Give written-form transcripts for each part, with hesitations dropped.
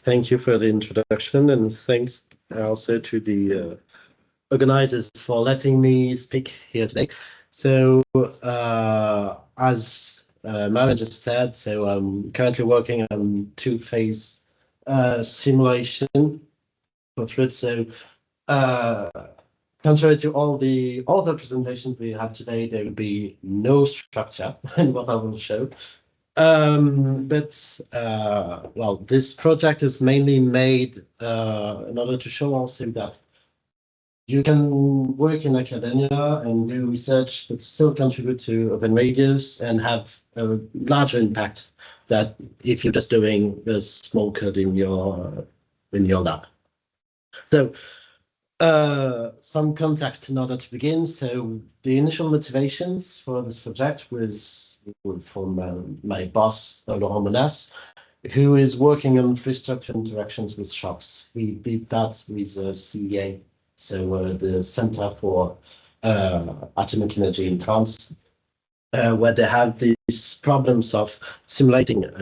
Thank you for the introduction, and thanks also to the organizers for letting me speak here today. So, as Marian just said, so I'm currently working on two-phase simulation for fluids. So, contrary to all the presentations we had today, there will be no structure in what I will show. Well, this project is mainly made in order to show also that you can work in academia and do research, but still contribute to OpenRadioss and have a larger impact than if you're just doing this small code in your lab. So some context in order to begin. So the initial motivations for this project was from my boss, Laurent Menas, who is working on fluid structure interactions with shocks. We did that with CEA, so the Center for Atomic Energy in France, where they have these problems of simulating at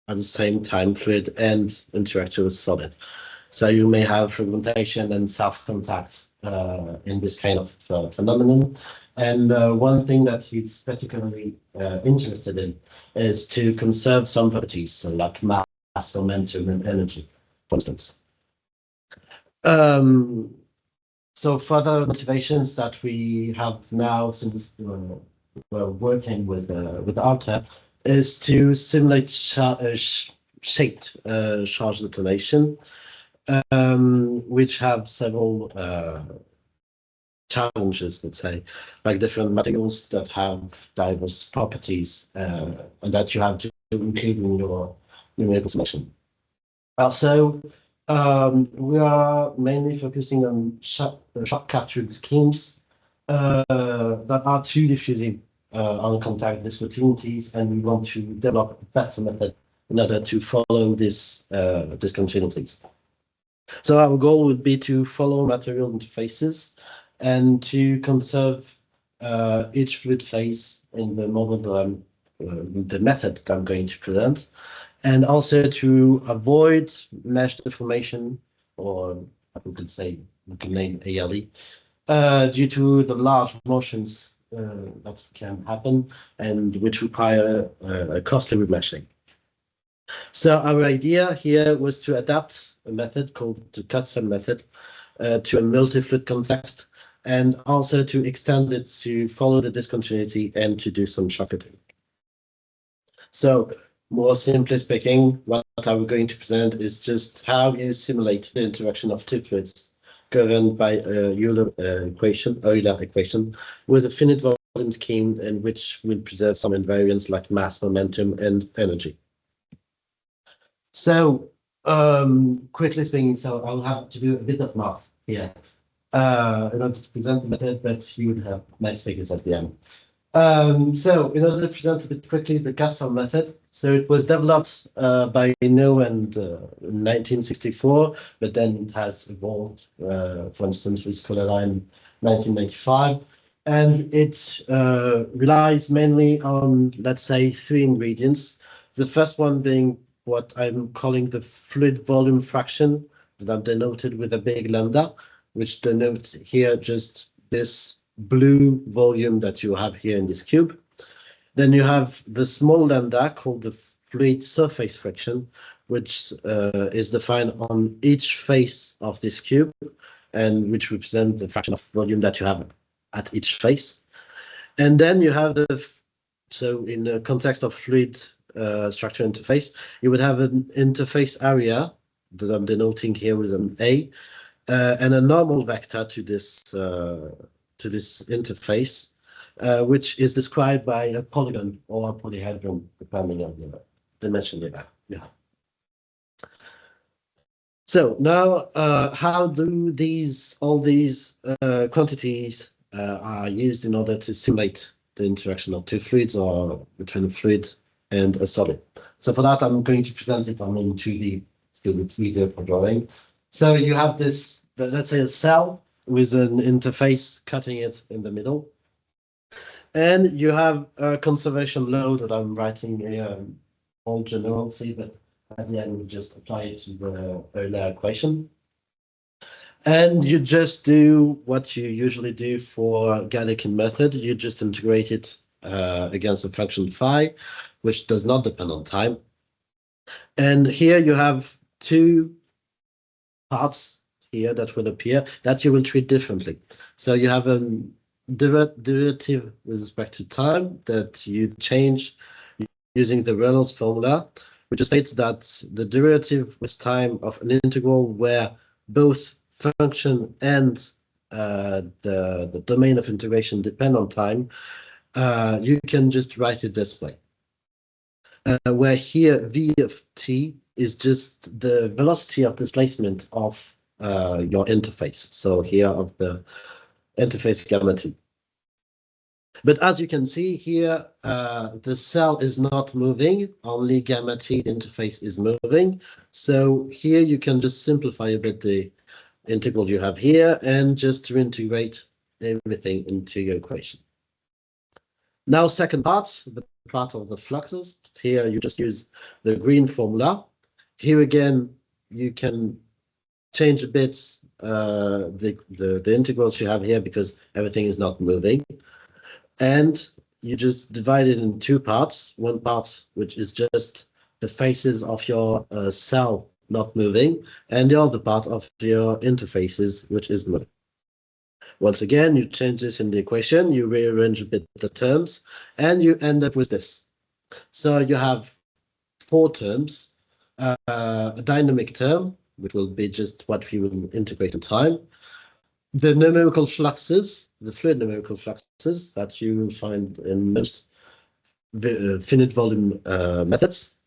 the same time fluid and interaction with solid. So you may have fragmentation and self-contact in this kind of phenomenon. And one thing that he's particularly interested in is to conserve some properties, so like mass, momentum, and energy, for instance. So further motivations that we have now, since we're working with Alta, is to simulate shaped charge detonation, which have several challenges, let's say, like different materials that have diverse properties and that you have to include in your numerical simulation. Also, we are mainly focusing on shock captured schemes that are too diffusing on contact discontinuities, and we want to develop a better method in order to follow this discontinuities. So our goal would be to follow material interfaces and to conserve each fluid phase in the model that the method that I'm going to present, and also to avoid mesh deformation, or we could say we can name ALE, due to the large motions that can happen and which require a costly remeshing. So our idea here was to adapt a method called the cut-sum method to a multi-fluid context, and also to extend it to follow the discontinuity and to do some shock fitting. So more simply speaking, what I'm going to present is just how you simulate the interaction of two fluids governed by a Euler equation with a finite volume scheme, and which will preserve some invariants like mass, momentum, and energy. So quickly speaking, so I'll have to do a bit of math here in order to present the method, but you would have nice figures at the end. So in order to present a bit quickly the cut-sum method, so it was developed by No and in 1964, but then it has evolved, for instance, with Colella in 1995. And it relies mainly on, let's say, three ingredients. The first one being what I'm calling the fluid volume fraction, that I've denoted with a big lambda, which denotes here just this blue volume that you have here in this cube. Then you have the small lambda called the fluid surface friction, which is defined on each face of this cube, and which represents the fraction of volume that you have at each face. And then you have so in the context of fluid structure interface, you would have an interface area that I'm denoting here with an A, and a normal vector to this interface, which is described by a polygon or a polyhedron, depending on the dimension you have. Yeah. So now, how do all these quantities are used in order to simulate the interaction of two fluids or between a fluid and a solid? So for that, I'm going to present it on in 2D because it's easier for drawing. So you have this, let's say, a cell with an interface cutting it in the middle. And you have a conservation load that I'm writing here all generally, but At the end, we just apply it to the Euler equation. And you just do what you usually do for Galerkin method. You just integrate it against the function phi, which does not depend on time. And here you have two parts here that will appear that you will treat differently. So you have a derivative with respect to time that you change using the Reynolds formula, which states that the derivative with time of an integral where both function and the domain of integration depend on time, you can just write it this way. Where here v of t is just the velocity of displacement of your interface. So here of the interface gamma t. But as you can see here, the cell is not moving, only gamma t, the interface is moving. So here you can just simplify a bit the integral you have here and just reintegrate everything into your equation. Now, second part, the part of the fluxes. Here you just use the green formula. Here again, you can change a bit the integrals you have here because everything is not moving. And you just divide it in two parts. One part, which is just the faces of your cell not moving, and the other part of your interfaces, which is moving. Once again, you change this in the equation, you rearrange a bit the terms, and you end up with this. So you have four terms, a dynamic term, which will be just what we will integrate in time, the numerical fluxes, the fluid numerical fluxes that you will find in most finite volume methods,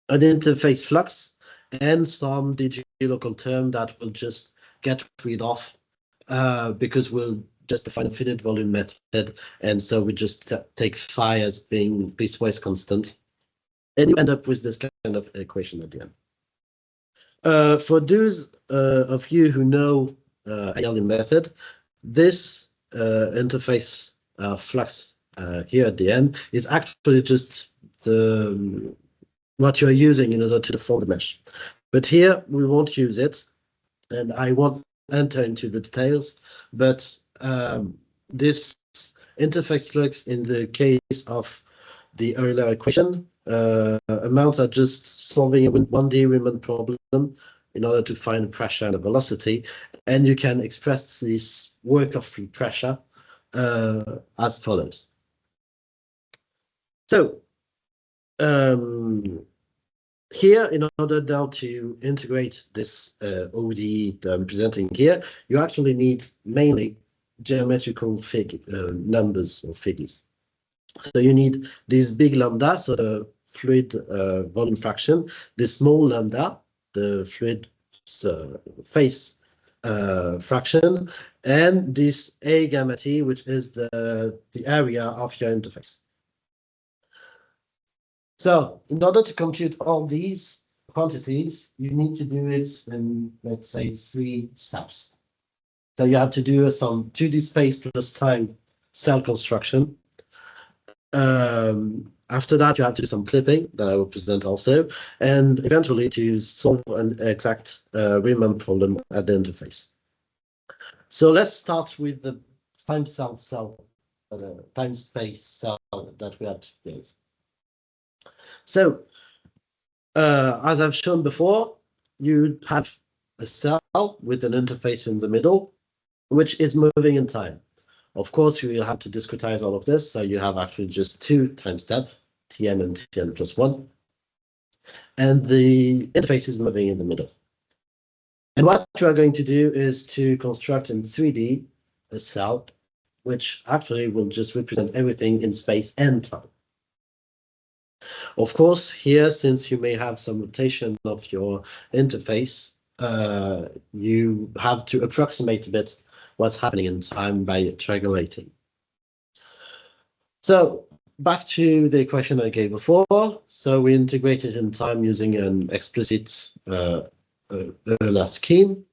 an interface flux, and some DG local term that will just get rid of because we'll just define a finite volume method, and so we just take phi as being piecewise constant, and you end up with this kind of equation at the end. For those of you who know ALE method, this interface flux here at the end is actually just what you're using in order to deform the mesh. But here we won't use it, and I won't enter into the details, but this interface flux in the case of the Euler equation amounts are just solving a 1D Riemann problem in order to find pressure and velocity, and you can express this work of free pressure as follows. So here, in order now to integrate this ODE that I'm presenting here, you actually need mainly geometrical numbers or figures. So you need this big lambda, so the fluid volume fraction, this small lambda, the fluid phase fraction, and this A gamma t, which is the area of your interface. So in order to compute all these quantities, you need to do it in, let's say, 3 steps. So you have to do some 2D space plus time cell construction. After that, you have to do some clipping that I will present also, and eventually to solve an exact Riemann problem at the interface. So let's start with the time space cell that we have to build. So as I've shown before, you have a cell with an interface in the middle, which is moving in time. Of course, you will have to discretize all of this, so you have actually just 2 time steps, Tn and Tn plus 1. And the interface is moving in the middle. And what you are going to do is to construct in 3D a cell, which actually will just represent everything in space and time. Of course, here, since you may have some rotation of your interface, you have to approximate a bit what's happening in time by triangulating. So back to the equation I gave before. So we integrated in time using an explicit Euler scheme,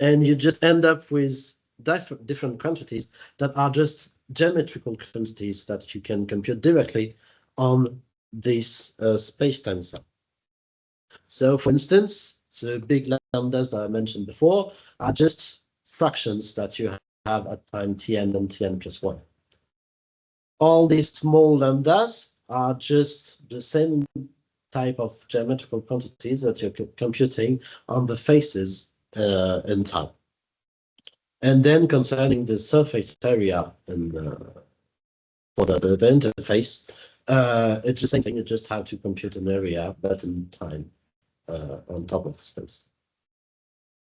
and you just end up with different quantities that are just geometrical quantities that you can compute directly on this space-time cell. So for instance, the big lambdas that I mentioned before are just fractions that you have at time tn and tn plus 1. All these small lambdas are just the same type of geometrical quantities that you're computing on the faces in time. And then concerning the surface area and for the interface, it's the same thing. You just have to compute an area, but in time on top of the space.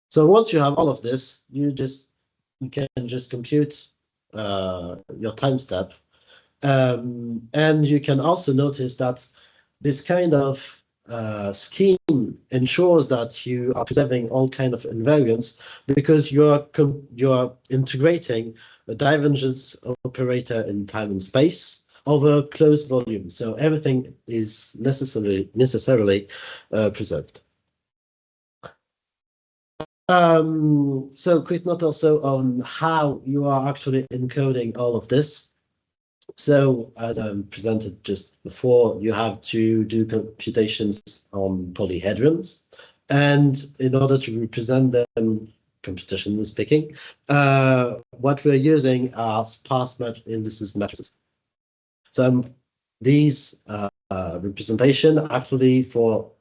So once you have all of this, you can just compute your time step. And you can also notice that this kind of scheme ensures that you are preserving all kind of invariance because you're integrating a divergence operator in time and space over closed volume. So everything is necessarily preserved. So quick note also on how you are actually encoding all of this. So as I presented just before, you have to do computations on polyhedrons. And in order to represent them, computationally speaking, what we're using are sparse indices matrices. So these representation actually for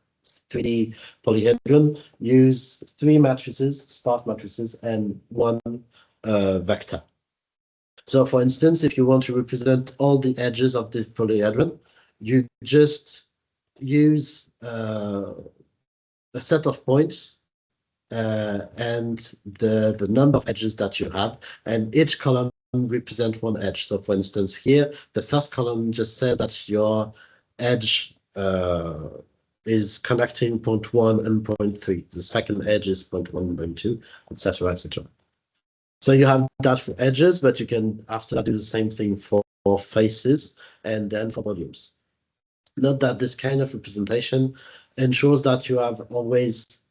3D polyhedron use 3 matrices, sparse matrices, and 1 vector. So for instance, if you want to represent all the edges of this polyhedron, you just use a set of points and the number of edges that you have, and each column represents 1 edge. So for instance, here, the first column just says that your edge is connecting point 1 and point 3. The second edge is point 1 and point 2, etc., etc. So you have that for edges, but you can after that do the same thing for faces and then for volumes. Note that this kind of representation ensures that you have always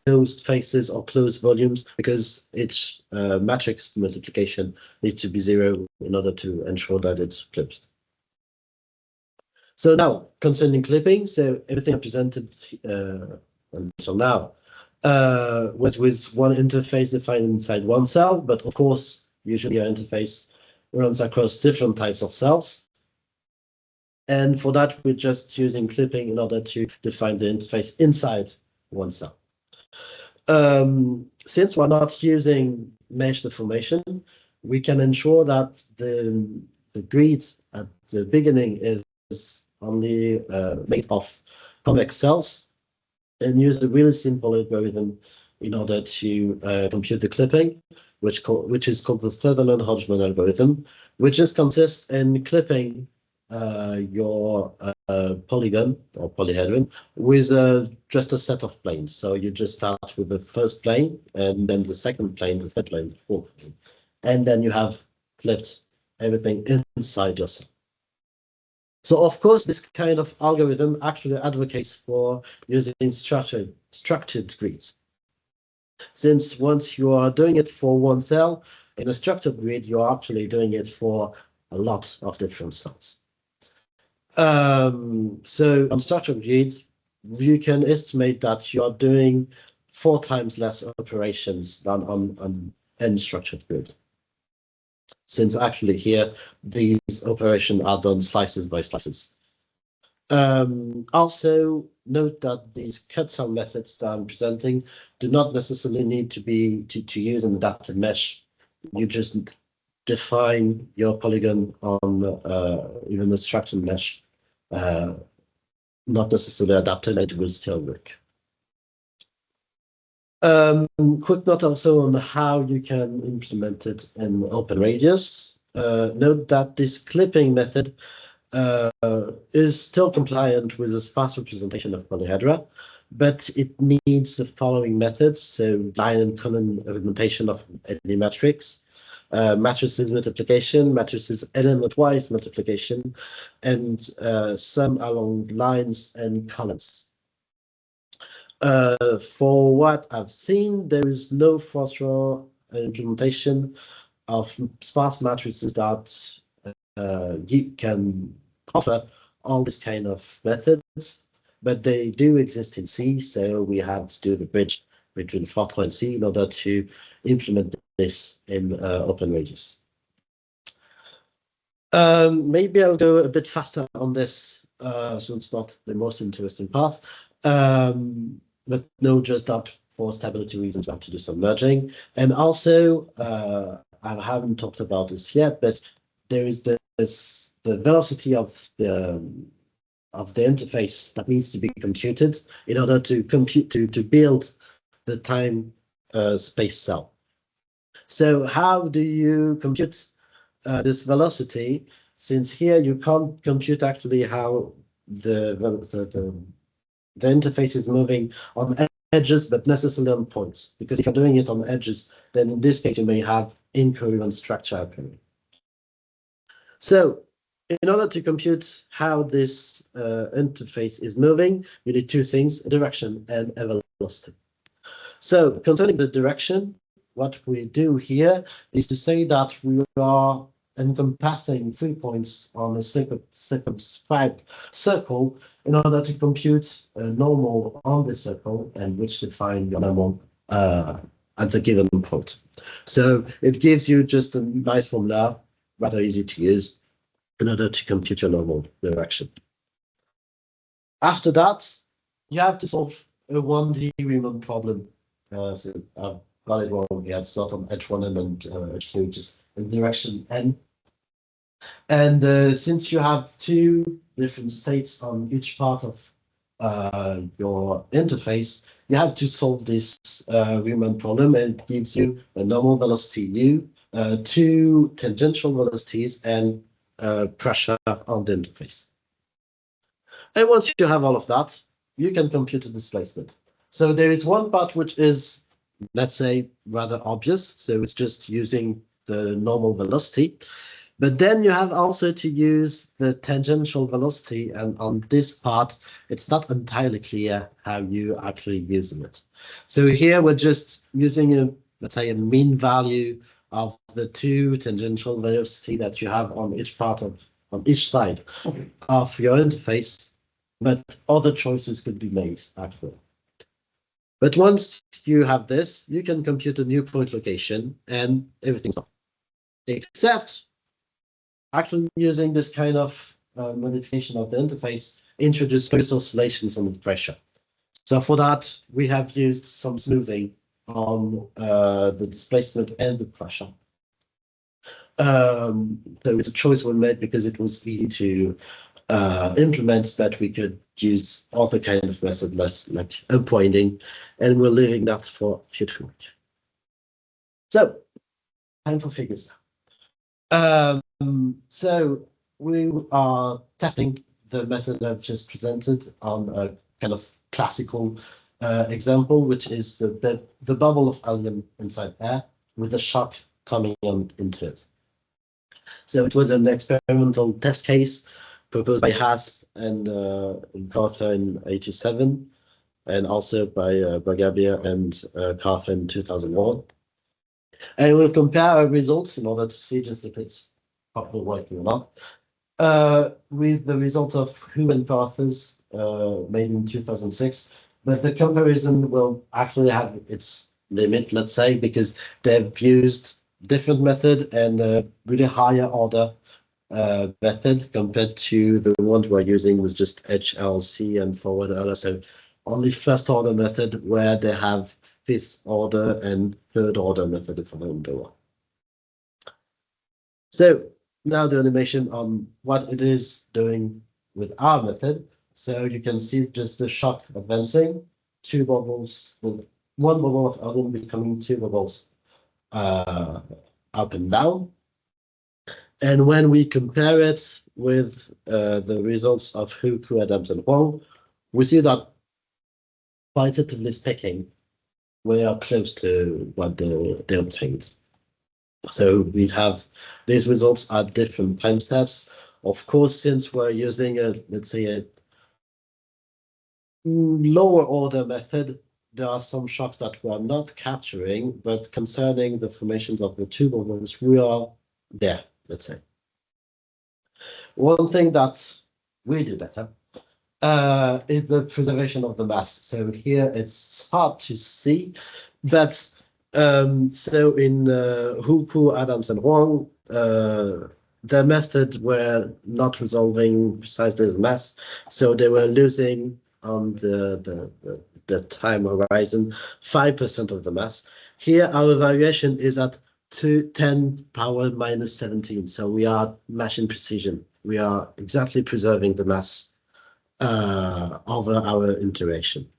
closed faces or closed volumes because each matrix multiplication needs to be 0 in order to ensure that it's closed. So now, concerning clipping, so everything I presented until now was with one interface defined inside one cell, but of course, usually your interface runs across different types of cells. And for that, we're just using clipping in order to define the interface inside one cell. Since we're not using mesh deformation, we can ensure that the grid at the beginning is only made of convex cells, and use a really simple algorithm in order to compute the clipping, which is called the Sutherland-Hodgman algorithm, which just consists in clipping your polygon or polyhedron with just a set of planes. So you just start with the first plane, and then the second plane, the third plane, the fourth plane, and then you have clipped everything inside your cell. So of course, this kind of algorithm actually advocates for using structured grids. Since once you are doing it for one cell, in a structured grid, you're actually doing it for a lot of different cells. So on structured grids, you can estimate that you are doing 4 times less operations than on any structured grid. Since actually here, these operations are done slices by slices. Also, note that these cut cell methods that I'm presenting do not necessarily need to be to use an adaptive mesh. You just define your polygon on even a structured mesh, not necessarily adapted, it will still work. Quick note also on how you can implement it in OpenRadioss. Note that this clipping method is still compliant with a sparse representation of polyhedra, but it needs the following methods: so line and column augmentation of any matrix, matrices multiplication, matrices element-wise multiplication, and sum along lines and columns. For what I've seen, there is no formal implementation of sparse matrices that you can offer all these kind of methods. but they do exist in C, so we have to do the bridge between Fortran and C in order to implement this in OpenRadioss. Maybe I'll go a bit faster on this, so it's not the most interesting part. But no, just that for stability reasons, we have to do some merging. And also, I haven't talked about this yet, but there is the velocity of the interface that needs to be computed in order to compute to build the time space cell. So how do you compute this velocity? Since here you can't compute actually how the interface is moving on edges, but necessarily on points. Because if you're doing it on edges, then in this case you may have incoherent structure appearing. So in order to compute how this interface is moving, you need two things: a direction and a velocity. So concerning the direction, what we do here is to say that we are encompassing 3 points on a circumscribed circle in order to compute a normal on the circle and which define your normal at the given point. So it gives you just a nice formula, rather easy to use, in order to compute your normal direction. After that, you have to solve a 1D Riemann problem. So I've got it wrong. We had start on H1 and H2, which is in direction N. And since you have two different states on each part of your interface, you have to solve this Riemann problem, and it gives you a normal velocity u, two tangential velocities, and pressure on the interface. And once you have all of that, you can compute the displacement. So there is one part which is, let's say, rather obvious. So it's just using the normal velocity. But then you have also to use the tangential velocity, and on this part, it's not entirely clear how you actually using it. So here we're just using let's say, a mean value of the two tangential velocity that you have on each part on each side of your interface. But other choices could be made actually. But once you have this, you can compute a new point location and everything's done. Except actually using this kind of modification of the interface, introduce various oscillations on the pressure. So for that, we have used some smoothing on the displacement and the pressure. So it's a choice we made because it was easy to implement, that we could use other kind of method like upwinding, and we're leaving that for future work. So time for figures now. So we are testing the method I've just presented on a kind of classical example, which is the bubble of helium inside air with a shock coming on into it. So it was an experimental test case proposed by Haas and Carter in '87, and also by Bagabia and Carter in 2001. And we'll compare our results in order to see just if it's properly working or not, with the result of Hu and Carter's made in 2006. But the comparison will actually have its limit, let's say, because they've used different method and a really higher order method compared to the ones we're using with just HLC and forward order. So only first order method, where they have fifth order and third order method, if I remember well. So now the animation on what it is doing with our method. So you can see just the shock advancing, two bubbles, with one bubble of helium becoming two bubbles up and down. And when we compare it with the results of Hu, Ku, Adams, and Huang, we see that qualitatively speaking, we are close to what they obtained. So we have these results at different time steps. Of course, since we're using let's say a lower order method, there are some shocks that we are not capturing, but concerning the formations of the two bubbles, we are there, let's say. One thing that we do better is the preservation of the mass. So here it's hard to see, but so in Huku, Adams, and Huang, their method were not resolving precisely the mass, so they were losing on the time horizon 5% of the mass. Here, our variation is at 10 power minus 17, so we are machine precision. We are exactly preserving the mass over our iteration.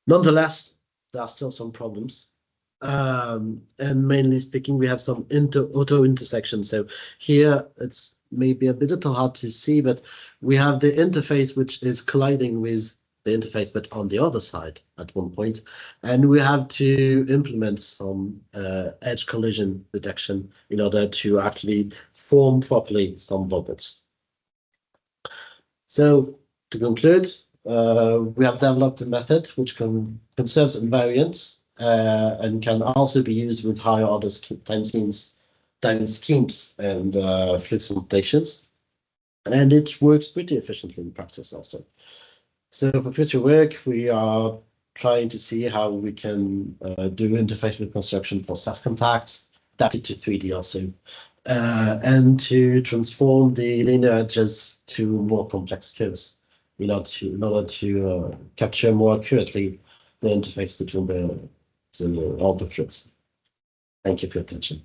Nonetheless, there are still some problems. And mainly speaking, we have some auto intersections. So here it's maybe a bit hard to see, but we have the interface which is colliding with the interface, but on the other side at one point. And we have to implement some edge collision detection in order to actually form properly some bubbles. So to conclude, we have developed a method which conserves invariance and can also be used with higher order time schemes and flux notations. And it works pretty efficiently in practice also. So for future work, we are trying to see how we can do interface reconstruction for self-contacts, adapted to 3D also, and to transform the linear edges to more complex curves in order to capture more accurately the interface between all the fluids. Thank you for your attention.